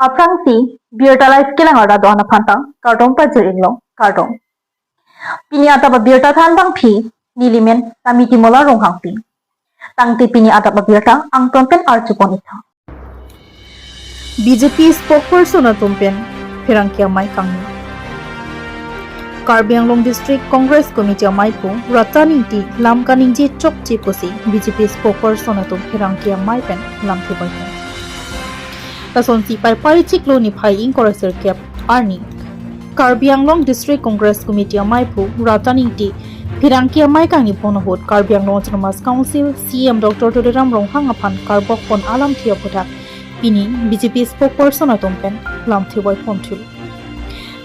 Aprangsi biota life kilang ada doana phanta kartong pajiring long kartong. Pini ataba biota than bang phi nilimen tamiti mola rong hang pi. Tangti pini ataba biota ang tompen archupon itha. BJP spokesperson Tumpen Phirangkia Mai Kangni Karbi Anglong District Congress Committee Maipu Rataning Ti Lamkaning Ji Chok Chi Pusi BJP spokesperson Tum Phirangkia Mai Pen Lamthi Bai Tason Si Pai Parichik Lo Ni Phai In Koraser Kep Arni Karbi Anglong District Congress Committee Maipu Rataning Ti Phirangkia Mai Kangni Ponohot Karbi Anglong Autonomous Council CM Dr. Tuderam Ronghang Aphan Karbok Pon Alam Thia Phutak Pini BJP spokesperson Tumpen Lamthi Bai Pontul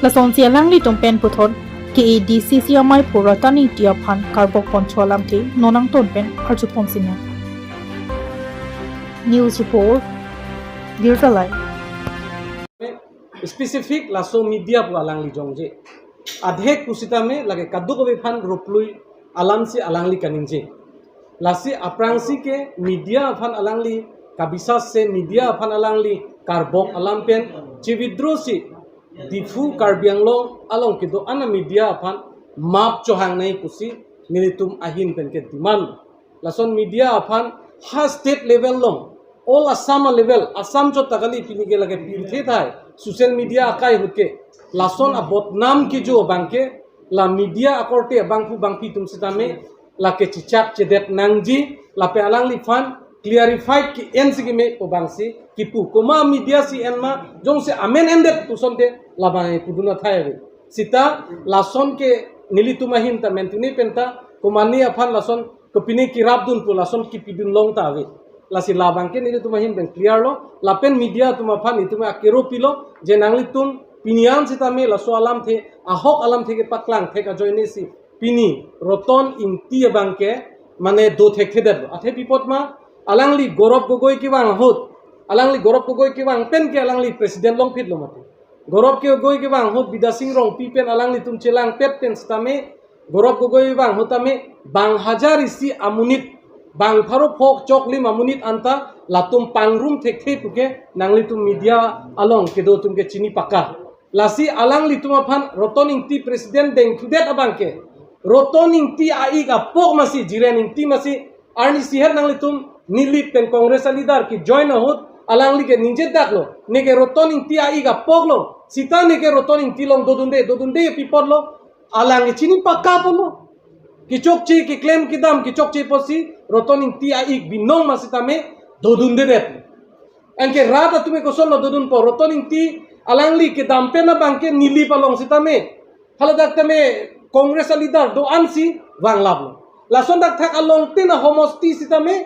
Lason Si Alangli Tumpen Puthot KADCC Amai Puratani Tiaphan Karbok Poncho Lamthi Nonang Tumpen Archupon Sinya News Report Dirtalai specific lasso media पु आलांगली जोंजे आधे कुसिता में लगे कद्दू को भी फान रोपलुई आलाम से आलांगली कनिंजे लासी अप्रांसी के media फान आलांगली काबिसा से media फान आलांगली कारबोक आलाम pen चिविद्रोसी दिफु कार्बियांगलों आलों के दो अन्य मीडिया फान माप चोहांग नहीं कुसी मिलितुम आहिन पेन के डिमांड लासोन मीडिया फान हा स्टेट लेवल लों all Assam level Assam जो तगली पिनी के लगे पीरथे था सोशल मीडिया अकाई हुके लासोन अबोत नाम की जो बांके ला मीडिया अकोर्टे बांकु बांकी तुम सिता में ला के चिचाप चेदेत नांगजी ला पे अलांग लिफान क्लियरिफाइड की एन सी में ओ बांसी की पु कोमा मीडिया सी एन मा जों से अमेन एंडेड तुसन दे ला बाने पुदुना थाय सिता लासोन के निली तुमहिन ता मेंटुनी पेंता कोमानी अफान लासोन कपिनी की राबदुन पु लासोन की पिदुन लोंग तावे लासी लाबांग के निले तुमहिन बेन क्लियर लो लापेन मीडिया तुम अफान इतुम अकेरो पिलो जे नांगली तुम पिनियान सिता में लासो आलाम थे आहok alam थे के पकलांग थे का जोइने सी पिनी रोतन इंती बांग के माने दो थे थे दर अथे पिपत मा अलांगली गौरव गोगोई की वांग होत अलांगली गौरव गोगोई की वांग पेन के अलांगली प्रेसिडेंट लोंग फिट लो मते गौरव के गोगोई की वांग होत बिदासिंग रोंग पी पेन अलांगली तुम चेलांग पेट पेन सिता में गौरव गोगोई वांग होता में बांग हजार इसी अमुनित बांग फारो फोक चोकली मामुनित अंता लातुम पांगरूम थे थे पुके नांगली तुम मीडिया अलोंग के दो तुम के चीनी पक्का लासी अलांगली तुम अफान रोतोनिंग ती प्रेसिडेंट देंग खुदेत अबांग के रोतोनिंग ती आईग अपोक मसी जिरेनिंग ती मसी आर्नी सिहर नांगली तुम नीली पेन कांग्रेस लीडर की जॉइन होत अलांगली के निजे दाखलो नेके रोतोनिंग ती आईग अपोक लो सीता नेके रोतोनिंग ती लोंग दोदुंदे पीपर लो अलांगी चीनी पक्का बोलो किचोक ची की क्लेम की दाम किचोक ची पोसी रोतोनिंग ती आईग बिनोंग मसीता में दोदुंदे देत अंके रात तुम्हें कोसों लो दोदुन पर रोतोनिंग ती अलांगली के दाम पे ना बांके नीली पलोंग सीता में हल दक्ते में कांग्रेस लीडर दो अंसी वांग लाभलो लासों दक थक अलोंग ते ना होमोस्ती सीता में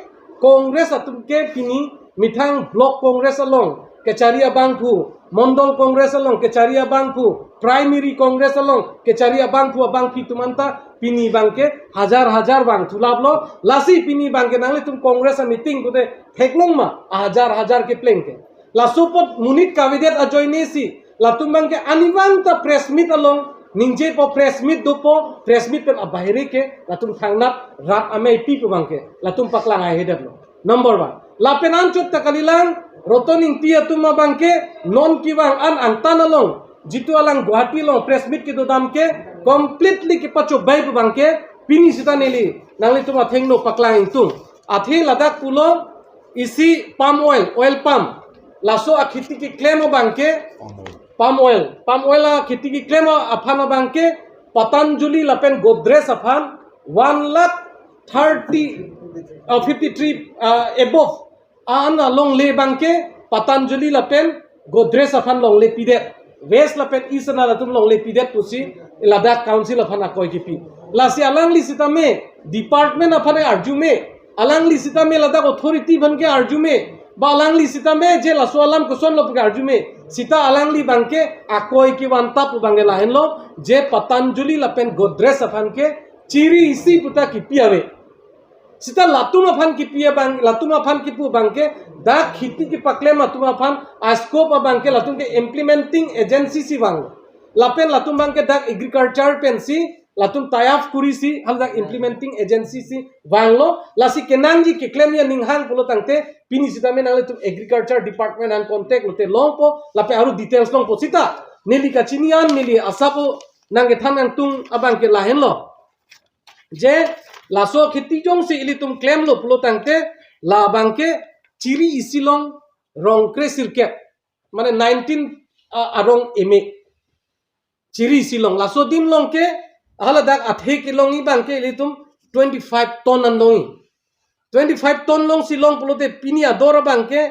कांग्रेस तुमके पिनी मिठांग ब्लॉक कांग्रेस अलोंग केचारिया बांगफू मंडल कांग्रेस अलोंग केचारिया बांगफू प्राइमरी कांग्रेस अलोंग केचारिया बांगफू बांगफी तुमंता पिनी बांके हजार बांग थुलाबलो लासी पिनी बांके नांगले तुम कांग्रेस मीटिंग को दे ठेकलोंग मा हजार के प्लेन के लासुपत मुनिट काविदेत अजोइनेसी लातुम बांके अनिवांग ता प्रेस मीट अलोंग निंजे पो प्रेस मीट दोपो प्रेस मीट पेन अबाहिरे के लातुम थांगनात रात अमे पी को बांके लातुम पकलांग आए हेडलो नंबर 1 लापेनान चुत तकलिलांग रोतोनिंग तिया तुम बांके नॉन की वांग अन अंतान अलोंग जितु अलांग गुवाहाटी लो प्रेस मीट के दो दाम के कंप्लीटली के पचो बाइब बांके पिनी सिता नेली नांगली तुम अथेंगनो पकलांग तुम अथे लदाख पुलो इसी पाम ऑयल पाम लासो खेती की क्लेम बांके पाम ऑयल खेती की क्लेम अफान बांके पतंजलि लपेन गोदरेज अफान 1,53 एबोव आन लोंग ले बांके पतंजलि लपेन गोदरेज अफान लोंग ले पीदे वेस्ट लपेन ईस्ट ना तुम लोंग ले पीदे पुसी लद्दाख काउंसिल अफान कोई की पी लासी अलांगली सिता में डिपार्टमेंट अफान अर्जु में अलांगली सिता में लद्दाख अथॉरिटी बन के अर्जु में बालांगली सीता में जे लासो आलाम कुसन लो पुके अर्जु में सीता अलांगली बांके आकोई की वांता पु बांगे लाहेन लो जे पतंजलि लपेन गोदरेज अफान के चिरी इसी पुता की पियावे सीता लातुम अफान की पिया बांग लातुम अफान की पु बांके दा खेती की पकले मातुम अफान आस्कोप बांके लातुम के इम्प्लीमेंटिंग एजेंसी सी बांग लापेन लातुम बांके दा agriculture pen C latum tayaf kurisi halda implementing agency si wanglo lasi kenangji ke claim ya ninghang pulo tangte pini sitame nang tum agriculture department and contact lote longpo lape aru details longpo sita neli kachinian neli asapo nangge thanang tung abang ke lahen lo je laso kheti jong si ili tum claim lo pulo tangte la bangke ciri isilong rong kresirke mane 19 arong eme ciri silong laso dim long ke hala dak athe ke long i bang ke litum 25 ton an longi 25 ton long silong pulote pini adora bang ke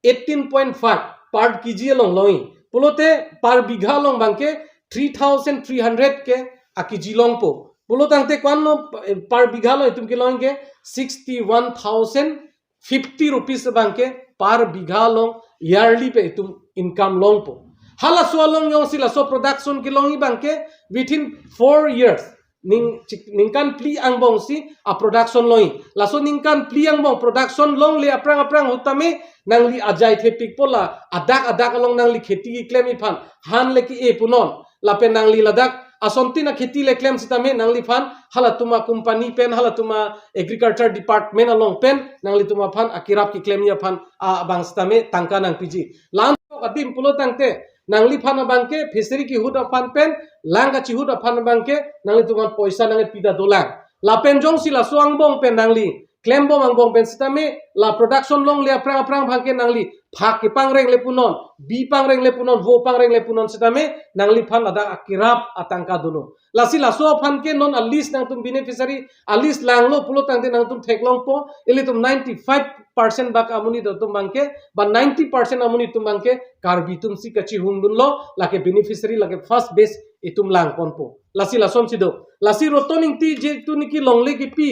18.5 per kg long longi pulote per bigha long bang ke 3300 ke a kg long po pulotang te kwan no per bigha long itum ke long ke 61050 rupees bang ke per bigha long yearly pe itum income long po hala so long yong sila so production ke longi bangke within 4 years ningkan pli ang bong si a production longi laso ningkan pli ang bong production long le aprang hutame nang li ajai the pik pola adak long nang li kheti ki claim ifan han le ki e punon lape nang li ladak asonti na kheti le claim sitame nang li fan hala tuma company pen hala tuma agriculture department along pen nang li tuma fan akirap ki claim ya fan a bang sitame tangka nang piji lan adim pulo tangte nangli phana bangke fishery ki huda pan pen langa chi huda phana bangke nangli tuman poisa nange pida dolang la pen jong sila suang bong pen nangli claim bom ang bong pen sitame la production long le aprang bangke nangli phak ki pangreng le punon bi pangreng le punon vo pangreng le punon sitame nangli phan ada akirap atangka duno la sila so phan ke non a list nang tum beneficiary a list langlo pulo tangte nang tum theklong po ili tum 95% bak amuni do tum bangke ba 90% amuni tum bangke karbi tum si kachi hungun lo lake beneficiary lake first base itum lang ponpo lasi lasom sido lasi rotoning ti je tu niki longle ki pi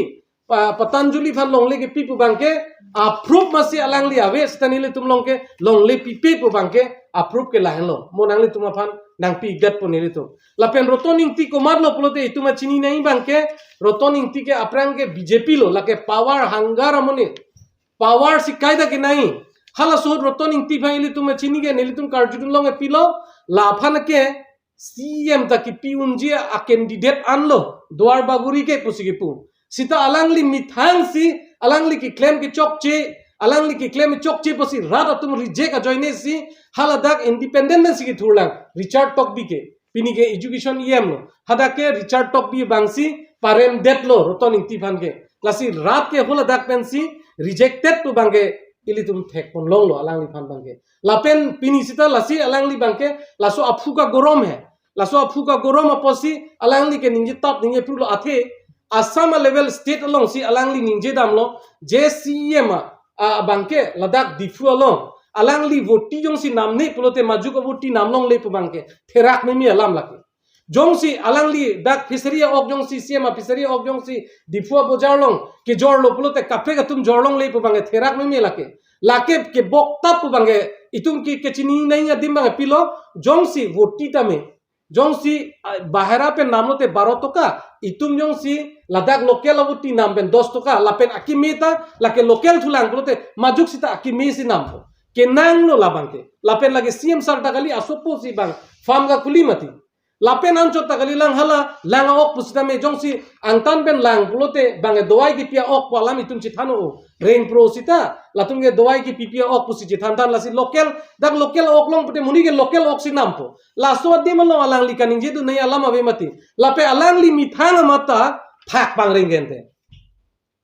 patanjuli phan longle ki pi pu bangke approve masi alang li ave stanile tum longke longle pi pu bangke approve ke lahen lo monang li tum phan nang pi gat ponile tum lapen rotoning ti ko marlo pulote ituma chini nai bangke rotoning ti ke aprang ke bjp lo lake power hangar amone power sikaida ke nai hala so rotoning ti phaili tum chini ke neli tum karjudun long e pilo la phan ke CM taki pi unji a candidate anlo duar baguri ke pusigi pu sita alangli mithang si alangli ki claim ki chokche alangli ki claim chokche pasi rada tum reject a joine si haladak independence ki thurlang Richard Tokbi ke pini ke education lo hadake Richard Tokbi bangsi parem det lo rotoning ti phan ke lasi rat ke holadak pensi rejected tu bangke ili tum thek pon long lo alangli phan bangke lapen pini sita lasi alangli bangke laso aphuka gorom he laso aphuka gorom aposi alangli ke ninje top ninje prulo athe Assam level state along si alangli ninje damlo JCM bangke ladak difu along alangli voti jong si namne pulote maju ko voti namlong le pu bangke therak memi alam laki jong si alangli dak fishery ok jong si CM fishery ok jong si difu bojarlong ke jorlo pulote kape ka tum jorlong le pu bangke therak memi lake ke bok tap pu bangke itum ki kechini nai adim bangke pilo jong si voti tame jong si bahara pe namlote 12 toka itum jong si ladak local abuti nam ben 10 toka lapen akimeta lake local thulang pulote majuk sita akime si nampo kenang lo labangke lapen lage CM sar takali asopo si bang farm ga kulimati lapen ancho takali lang hala lang ok pusita me jong si angtan ben lang pulote bange doai ki pia ok palam itum chithano rain pro sita latung ge doai ki pipia ok pusi chithantan lasi local dak local ok long pute muni ge local ok si nampo laso adi malo alang li kaning jedu nei alam ave mati lape alang li mithang mata phak pangreng gente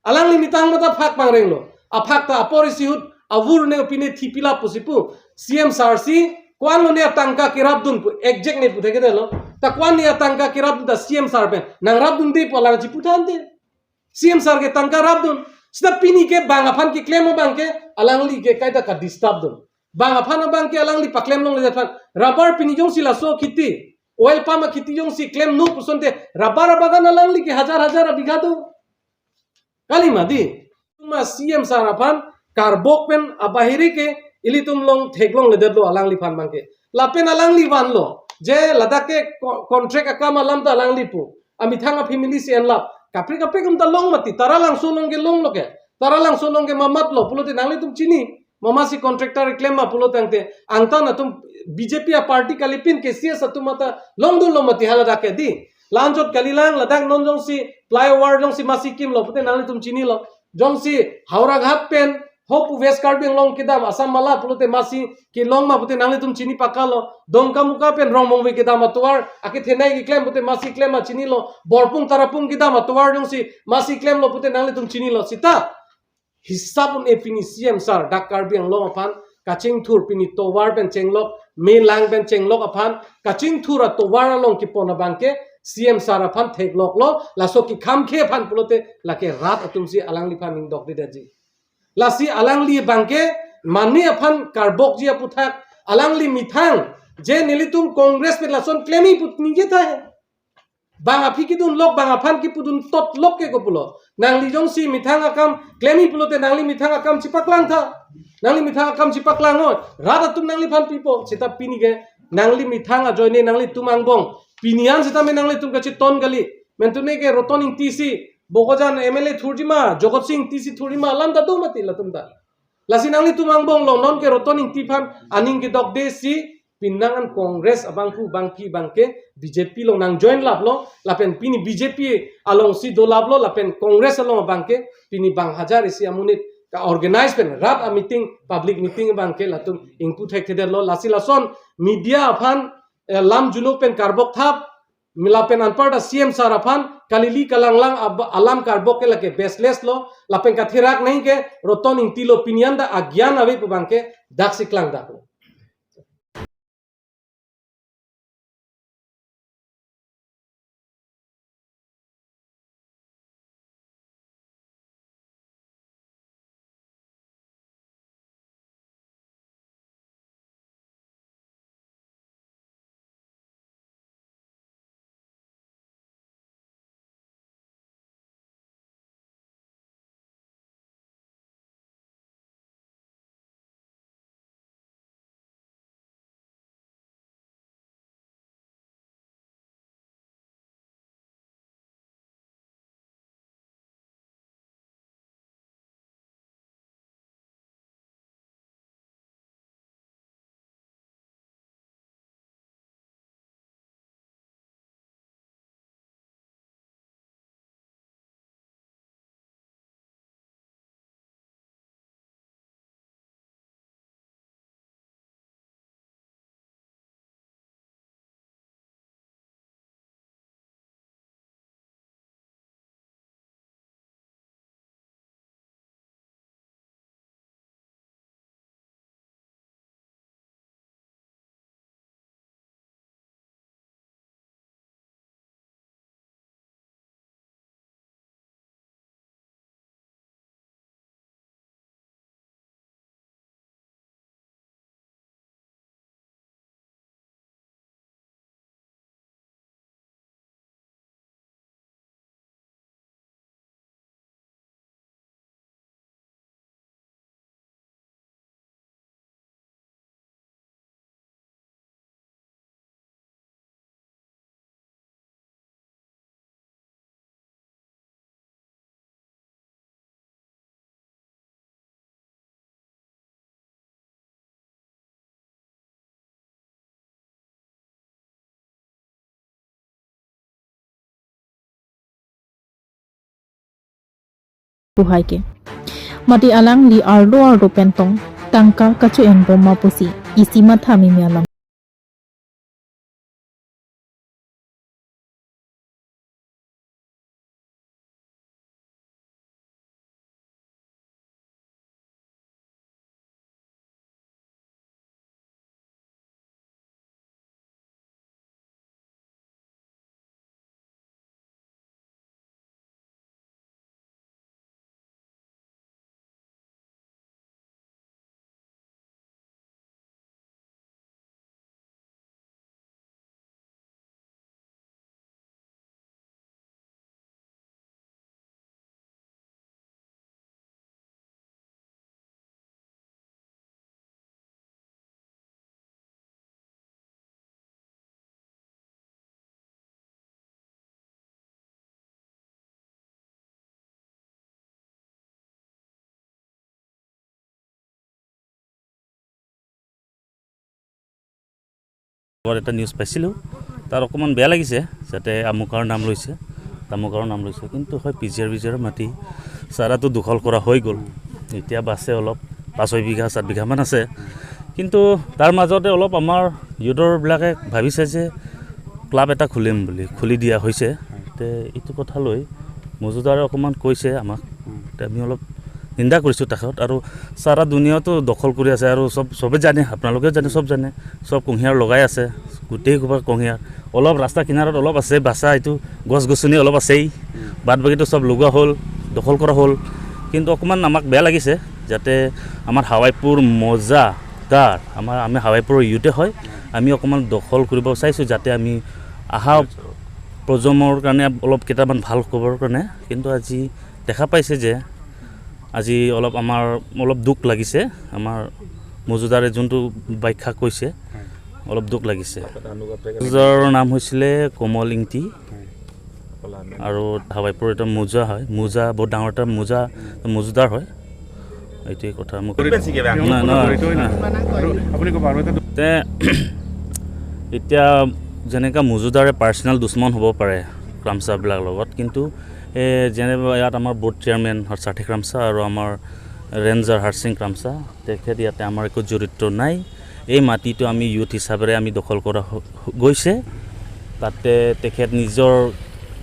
alang li mithang mata phak pangreng lo aphak ta aporisi hut avur ne opine thipila pusipu CM sarsi kwan lo ne tangka kirabdun pu exact ne puthe ke lo ta kwan ne tangka kirabdun da CM sar pen nang rabdun de polang chi puthante CM sar ke tangka rabdun sida pini ke bang aphan ki claim bangke alangli ke kaida ka disturb dun bang aphan bangke alangli pa claim long le jathan rubber pini jong sila so khiti oil palm khiti jong si claim nu pusonte rubber bagan alangli ke hazar bigha do kali madi tuma CM sar aphan karbok pen abahiri ke ili tum long theklong le dedlo alangli phan bangke lapen alangli van lo je ladake contract akam alam ta alangli pu ami thanga family si enlap kapre kum ta long mati taralang solong ke long loke taralang solong ke mamat lo pulote nangli tum chini mama si contractor claim ma pulote angte angta na tum BJP a party kalipin ke CS atumata long dul lo mati hala dake di lanjot kalilang ladak non jong si flyover jong si masi kim lo pute nangli tum chini lo jong si haura ghat pen hope west carbing long kidam asam mala pulute masi ki long ma pute nangli tum chini pakalo dongka muka pen rong mong kidam atuar aki thenai ki claim pute masi claim ma chini lo borpung tarapung kidam atuar jong si masi claim lo pute nangli tum chini lo sita hisapun epini cm sar dak carbing long apan kaching thur pini towar pen chenglok me lang pen chenglok apan kaching thura towar long ki pona bangke CM Sara pan theklok lo laso ki kham khe pan pulote lake rat atumsi alang li pan ing dok daji lasi alang li bangke mani apan karbok ji aputhak alang li mithang je nilitum congress pe lason claimi putni je tha hai bang api ki dun lok bang apan ki pudun tot lok ke ko pulo nang li jong si mithang akam claimi pulote nang li mithang akam chipaklang tha nang li mithang akam chipaklang ho rat atum nang li pan pipo sita pini ge nang li mithang a joine nang li tumang bong pinian sita me nang li tum kachi ton gali mentune ke rotoning tc bogojan mla thurjima jogot singh tc thurjima lam da do mati latum da lasi nang li tumang bong long non ke rotoning tifan aning ki dok de si pinangan congress abangku bangki bangke bjp lo nang join lap lo lapen pini bjp along si do lap lo lapen congress along bangke pini bang hajar isi amunit ka organize pen rat a meeting public meeting bangke latum input hek theder lo lasi lason media aphan lam junuk pen karbok thap milapen anpar da cm saraphan kalili kalanglang alam karbok ke lake baseless lo lapen kathirak nahi ke roton intilo opinion da agyan ave pubangke dak siklang dak buhai ke mati alang li ardo pentong tangka kachu en boma pusi isi matha mi alam এটা news পাইছিলোঁ তাৰ অকণমান বেয়া লাগিছে যাতে আমুকাৰ নাম লৈছে তামুকাৰ নাম লৈছে কিন্তু হয় পিজিয়াৰ মাটি চাৰাটো দখল কৰা হৈ গ'ল এতিয়া বাছে অলপ 5-6 বিঘা 7 বিঘামান আছে কিন্তু তাৰ মাজতে অলপ আমাৰ ইউথৰবিলাকে ভাবিছে যে ক্লাব এটা খুলিম বুলি খুলি দিয়া হৈছে তে এইটো কথা লৈ মজুদাৰে অকণমান কৈছে আমাক আমি অলপ নিন্দা কৰিছোঁ তেখেত আৰু চাৰা দুনিয়াটো দখল কৰি আছে আৰু চবে জানে আপোনালোকেও জানে চব জানে চব কুঁহিয়াৰ লগাই আছে গোটেই খোপা কুঁহিয়াৰ অলপ ৰাস্তা কিনাৰত অলপ আছে বাচা এইটো গছ গছনি অলপ আছেই বাদ বাকীটো চব লগোৱা হ'ল দখল কৰা হ'ল কিন্তু অকণমান আমাক বেয়া লাগিছে যাতে আমাৰ হাৱাইপুৰ মজাদাৰ আমি হাৱাইপুৰৰ ইউথে হয় আমি অকণমান দখল কৰিব চাইছোঁ যাতে আমি আহা প্ৰজন্মৰ কাৰণে অলপ কেইটামান ভাল খবৰ কাৰণে কিন্তু আজি দেখা পাইছে যে আজি আমাৰ অলপ দুখ লাগিছে আমাৰ মজুদাৰে যোনটো ব্যাখ্যা কৈছে অলপ দুখ লাগিছে যাৰ নাম হৈছিলে কমল ইংতি আৰু হাৱাইপুৰ এটা মোজা হয় মোজা বহুত ডাঙৰ এটা মজুদাৰ হয় এইটোৱে কথা মোক এতিয়া যেনেকৈ মজুদাৰে পাৰ্চনেল দুশ্মন হ'ব পাৰে ক্ৰামচাবিলাক লগত কিন্তু যেনেবা ইয়াত আমাৰ বোৰ্ড চেয়াৰমেন হৰ্ষাৰ্থী ক্ৰামচা আৰু আমাৰ ৰেঞ্জাৰ হৰসিং ক্ৰামচা তেখেত ইয়াতে আমাৰ একো জড়িত নাই এই মাটিটো আমি ইউথ হিচাপেৰে আমি দখল কৰা গৈছে তাতে তেখেত নিজৰ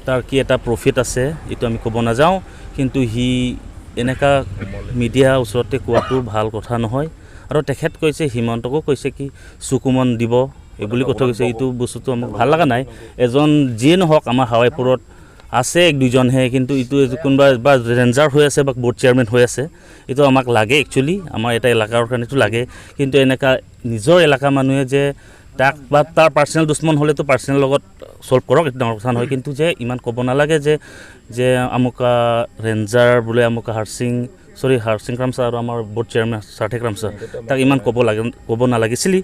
তাৰ কি এটা প্ৰফিট আছে এইটো আমি ক'ব নাযাওঁ কিন্তু সি এনেকা মিডিয়া ওচৰতে কোৱাটো ভাল কথা নহয় আৰু তেখেত কৈছে হিমন্তকো কৈছে কি চুকুমন দিব এই বুলি কথা কৈছে এইটো বস্তুটো আমাক ভাল লগা নাই এজন যিয়ে নহওক আমাৰ হাৱাইপুৰত আছে 1-2জনহে কিন্তু এইটো কোনোবা বা ৰেঞ্জাৰ হৈ আছে বা বোৰ্ড চেয়াৰমেন হৈ আছে এইটো আমাক লাগে একচুৱেলি আমাৰ এটা এলেকাৰ কাৰণেতো লাগে কিন্তু এনেকা নিজৰ এলেকা মানুহে যে তাক বা তাৰ পাৰ্চনেল দুশ্মন হ'লেতো পাৰ্চনেল লগত সলভ কৰক এটা ডাঙৰ কথা নহয় কিন্তু যে ইমান ক'ব নালাগে যে আমুকা ৰেঞ্জাৰ বোলে আমুকা হৰসিং ক্ৰামচা আৰু আমাৰ বোৰ্ড চেয়াৰমেন হৰ্ষাৰ্থী ক্ৰামচা তাক ইমান ক'ব নালাগিছিলি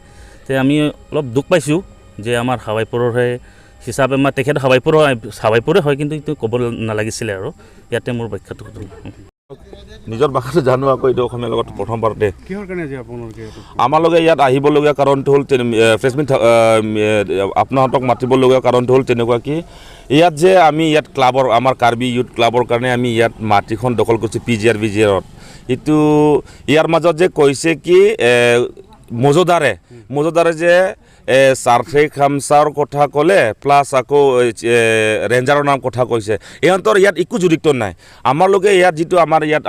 তে আমি অলপ দুখ পাইছোঁ যে আমাৰ হাৱাইপুৰৰহে হিচাপে আমাৰ তেখেত হাৱাইপুৰে হয় কিন্তু এইটো ক'ব নালাগিছিলে আৰু ইয়াতে মোৰ ব্যাখ্যাটো নিজৰ ভাষাটো জানো আকৌ এইটো অসমীয়াৰ লগত প্ৰথমবাৰতে কিহৰ কাৰণে যে আপোনালোকে আমালোকে ইয়াত আহিবলগীয়া কাৰণটো হ'ল ফ্ৰেছমিট আপোনাহঁতক মাতিবলগীয়া কাৰণটো হ'ল তেনেকুৱা কি ইয়াত যে আমি ইয়াত ক্লাবৰ আমাৰ কাৰ্বি ইউথ ক্লাবৰ কাৰণে আমি ইয়াত মাটিখন দখল কৰিছোঁ পিজিআৰত এইটো ইয়াৰ মাজত যে কৈছে কি মজুদাৰে যে সাৰ্থী ক্ৰামচাৰ কথা ক'লে প্লাছ আকৌ ৰেঞ্জাৰৰ নাম কথা কৈছে ইহঁতৰ ইয়াত একো জড়িত নাই আমালোকে ইয়াত যিটো আমাৰ ইয়াত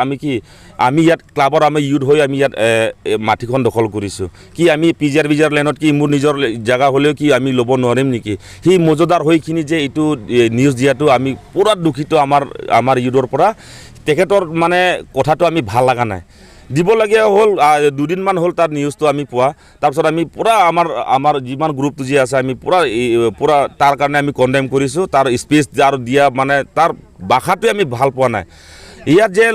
আমি ইয়াত ক্লাবৰ আমি ইউথ হৈ আমি ইয়াত মাটিখন দখল কৰিছোঁ কি আমি পিজিআৰ লাইনত কি মোৰ নিজৰ জেগা হ'লেও কি আমি ল'ব নোৱাৰিম নেকি সি মজুদাৰ হৈখিনি যে এইটো নিউজ দিয়াটো আমি পুৰা দুখিত আমাৰ ইউথৰ পৰা তেখেতৰ মানে কথাটো আমি ভাল লগা নাই দিবলগীয়া হ'ল 2 দিনমান হ'ল তাৰ নিউজটো আমি পোৱা তাৰপিছত আমি পুৰা আমাৰ যিমান গ্ৰুপটো যি আছে আমি পুৰা তাৰ কাৰণে আমি কণ্ডেম কৰিছোঁ তাৰ স্পেচ আৰু দিয়া মানে তাৰ ভাষাটোৱে আমি ভাল পোৱা নাই ইয়াত যে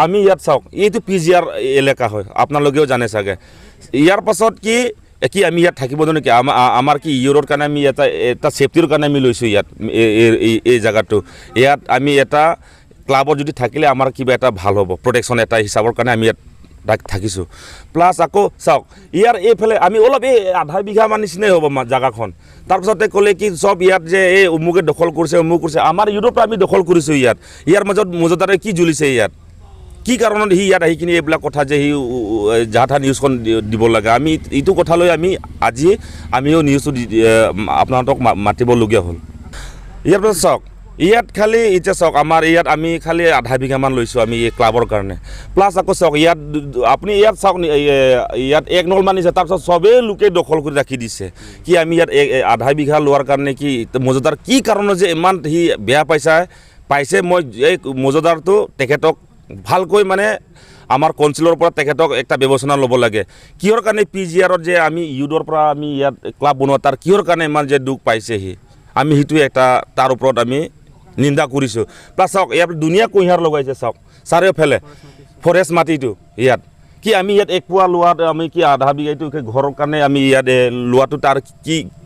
আমি ইয়াত চাওক এইটো পিজিআৰ এলেকা হয় আপোনালোকেও জানে চাগে ইয়াৰ পাছত কি আমি ইয়াত থাকিব নেকি আমাৰ কি ইউৰোৰ কাৰণে আমি এটা ছেফটিৰ কাৰণে আমি লৈছোঁ ইয়াত এই জেগাটো ইয়াত আমি এটা ক্লাবত যদি থাকিলে আমাৰ কিবা এটা ভাল হ'ব প্ৰটেকশ্যন এটা হিচাপৰ কাৰণে আমি ইয়াত থাকিছোঁ প্লাছ আকৌ চাওক ইয়াৰ এইফালে আমি অলপ এই আধা বিঘামান নিচিনাই হ'ব জেগাখন তাৰপিছতে ক'লে কি চব ইয়াত যে এই অমুকে দখল কৰিছে আমাৰ ইউৰোপৰ পৰা আমি দখল কৰিছোঁ ইয়াৰ মাজত মজুদাৰে কি জ্বলিছে ইয়াত কি কাৰণত সি ইয়াত আহি কিনি এইবিলাক কথা যে সি যাহা নিউজখন দিব লাগে আমি এইটো কথা লৈ আমিও নিউজটো আপোনালোকক মাতিবলগীয়া হ'ল ইয়াৰ পাছত চাওক ইয়াত খালি এতিয়া চাওক আমাৰ ইয়াত আমি খালি আধা বিঘামান লৈছোঁ আমি এই ক্লাবৰ কাৰণে প্লাছ আকৌ চাওক ইয়াত আপুনি ইয়াত চাওক ইয়াত 1 নল মানিছে তাৰপিছত চবেই লোকে দখল কৰি ৰাখি দিছে কি আমি ইয়াত আধা বিঘা লোৱাৰ কাৰণে কি মজুদাৰ কি কাৰণত যে ইমান সি বেয়া পাইছে মই এই মজুদাৰটো তেখেতক ভালকৈ মানে আমাৰ কাউন্সিলৰ পৰা তেখেতক একটা ব্যৱস্থা ল'ব লাগে কিহৰ কাৰণে পিজিআৰত যে আমি ইউথৰ পৰা আমি ইয়াত ক্লাব বনোৱা তাৰ কিহৰ কাৰণে ইমান যে দুখ পাইছে সি আমি সেইটোৱে এটা তাৰ ওপৰত আমি নিন্দা কৰিছোঁ প্লাছ চাওক ইয়াত ধুনীয়া কুঁহিয়াৰ লগাইছে চাওক চাৰিওফালে ফৰেষ্ট মাটিটো ইয়াত কি আমি ইয়াত 1 পোৱা লোৱাত আমি কি আধা বিঘাটো ঘৰৰ কাৰণে আমি ইয়াত লোৱাটো তাৰ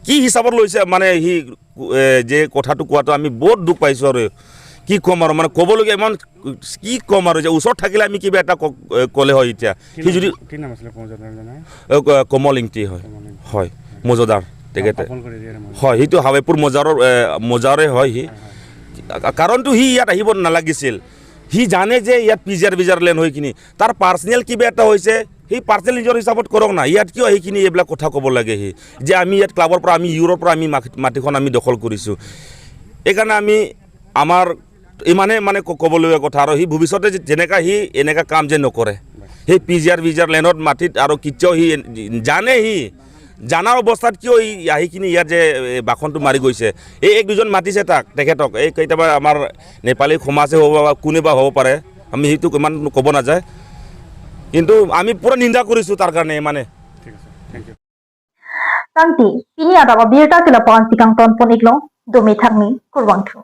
কি হিচাপত লৈছে মানে সি যে কথাটো কোৱাটো আমি বহুত দুখ পাইছোঁ আৰু কি ক'ম আৰু মানে ক'বলগীয়া ইমান কি ক'ম আৰু যে ওচৰত থাকিলে আমি কিবা এটা ক'লে হয় এতিয়া সি যদি কি নাম আছিলে মজুদাৰ কমল ইংতি হয় মজুদাৰ তেখেতে হয় সেইটো হাৱেপুৰ মজাৰে হয় সি কাৰণটো সি ইয়াত আহিব নালাগিছিল সি জানে যে ইয়াত পিজাৰ লেণ্ড হৈ কিনি তাৰ পাৰ্চনেল কিবা এটা হৈছে সি পাৰ্চনেল নিজৰ হিচাপত কৰক না ইয়াত কিয় সেইখিনি এইবিলাক কথা ক'ব লাগে সি যে আমি ইয়াত ক্লাবৰ পৰা আমি ইউৰোৰ পৰা আমি মাটিখন আমি দখল কৰিছোঁ এইকাৰণে আমি আমাৰ ইমানে ক'বলগীয়া কথা আৰু সি ভৱিষ্যতে যেনেকা সি এনেকা কাম যে নকৰে সেই পিজাৰ লেণ্ডত মাটিত আৰু কেতিয়াও সি জানে সি জানাৰ অৱস্থাত কিয় আহি কিনি ইয়াত যে বাখনটো মাৰি গৈছে এই এক দুজন মাতিছে তেখেতক এই কেতিয়াবা আমাৰ নেপালী সমাজে হ'ব বা কোনে বা হ'ব পাৰে আমি সেইটো ইমান ক'ব নাযায় কিন্তু আমি পুৰা নিন্দা কৰিছোঁ তাৰ কাৰণে মানে tangti pini ada ba birta kila pon sikang ton pon iglo domi thangni kurwang thu